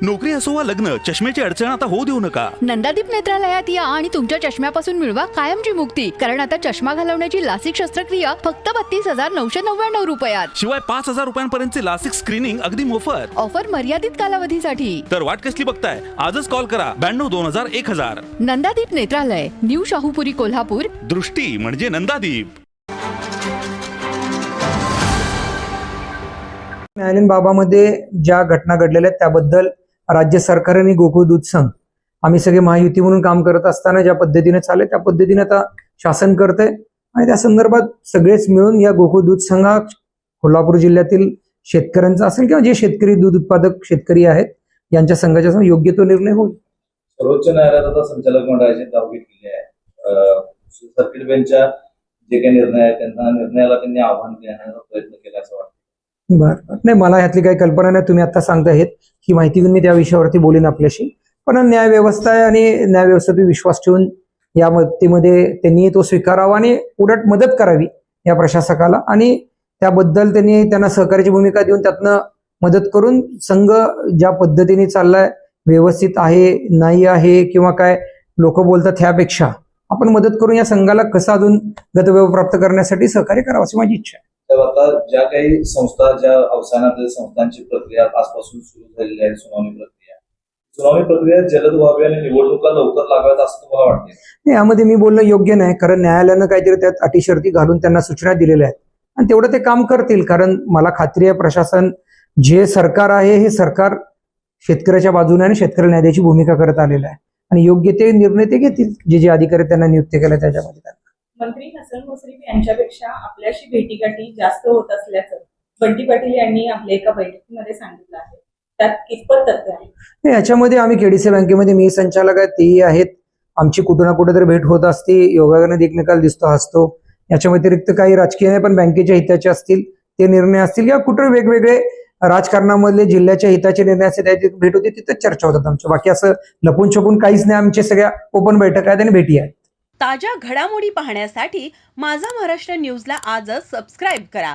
नोकरी असो वा लग्न, चष्म्याची अडचण आता होऊ देऊ नका. नंदादीप नेत्रालयात या आणि तुमच्या चष्म्यापासून मिळवा कायमची मुक्ती. कारण आता चष्मा घालवण्याची लासिक शस्त्रक्रिया फक्त 32,999 रुपयात. शिवाय 5,000 रुपयांपर्यंतचे लासिक स्क्रीनिंग अगदी मोफत. ऑफर मर्यादित कालावधीसाठी. तर वाट कसली बघताय, आजच कॉल करा 92-2000-1000. नंदादीप नेत्रालय, न्यू शाहूपुरी, कोल्हापूर. दृष्टी म्हणजे नंदादीप. न्यायालयीन बाबामध्ये ज्या घटना घडलेल्या आहेत त्याबद्दल राज्य सरकार आणि गोकुळ दूध संघ आम्ही सगळे महायुती म्हणून काम करत असताना ज्या पद्धतीने चालले त्या पद्धतीने आता शासन करतंय आणि त्या संदर्भात सगळेच मिळून या गोकुळ दूध संघ कोल्हापूर जिल्ह्यातील शेतकऱ्यांचा असेल किंवा जे शेतकरी दूध उत्पादक शेतकरी आहेत यांच्या संघाच्या योग्य तो निर्णय होईल. सर्वोच्च न्यायालयात आता संचालक मंडळाची दावे केली आहे. सर्किट बेंचच्या जे काही निर्णय आहेत त्यांना निर्णयाला त्यांनी आव्हान देण्याचा प्रयत्न केला असं वाटतं. बरं, नाही मला ह्यातली काही कल्पना नाही. तुम्ही आता सांगताहेत ही माहिती घेऊन मी त्या विषयावरती बोलेन आपल्याशी. पण न्याय व्यवस्था आहे आणि न्याय व्यवस्थेवर विश्वास ठेवून या मदतीमध्ये त्यांनी तो स्वीकारावा आणि उलट मदत करावी या प्रशासकाला आणि त्याबद्दल त्यांना सहकार्याची भूमिका देऊन त्यातनं मदत करून संघ ज्या पद्धतीने चाललाय व्यवस्थित आहे नाही आहे किंवा काय लोक बोलतात ह्यापेक्षा आपण मदत करून या संघाला कसं अजून गतवैभव प्राप्त करण्यासाठी सहकार्य करावं अशी माझी इच्छा आहे. तर आता ज्या काही संस्था ज्या अवसानातील संस्थांची प्रक्रिया आजपासून सुरू झालेली आहे, सुनावणी प्रक्रिया जलद व्हावी आणि निवडणुका लवकर लागाव्यात असं तुम्हाला वाटते? यामध्ये मी बोलणं योग्य नाही, कारण न्यायालयानं काहीतरी त्यात अटी शर्ती घालून त्यांना सूचना दिलेल्या आहेत आणि तेवढं ते काम करतील. कारण मला खात्री आहे प्रशासन जे सरकार आहे हे सरकार शेतकऱ्याच्या बाजूने आणि शेतकऱ्याला न्याय द्यायची भूमिका करत आलेलं आहे आणि योग्य ते निर्णय ते घेतील जे अधिकारी त्यांना नियुक्त केले त्याच्यामध्ये. मंत्री हसन मुश्रीफ यांच्यापेक्षा आपल्याशी भेटीगाठी जास्त होत असल्याचं बंटी पाटील यांनी आपल्या एका बैठकीमध्ये सांगितलं आहे. त्यात कितपत तथ्य आहे? याच्यामध्ये आम्ही केडीसी बँकेमध्ये मी संचालक आहेत, तेही आहेत. आमची कुठं ना कुठे तरी भेट होत असते, योगायोगाने एकमेकाला दिसतो हसतो. याच्या व्यतिरिक्त काही राजकीय नाही पण बँकेच्या हिताचे असतील ते निर्णय असतील किंवा कुठे वेगवेगळे राजकारणामधले जिल्ह्याच्या हिताचे निर्णय असतील त्याची भेट होती, तिथं चर्चा होतात आमच्या. बाकी असं लपून छपून काहीच नाही. आमच्या सगळ्या ओपन बैठक आहेत आणि भेटी आहेत. ताज्या घडामोडी पाहण्यासाठी माझा महाराष्ट्र न्यूजला आजच सबस्क्राईब करा.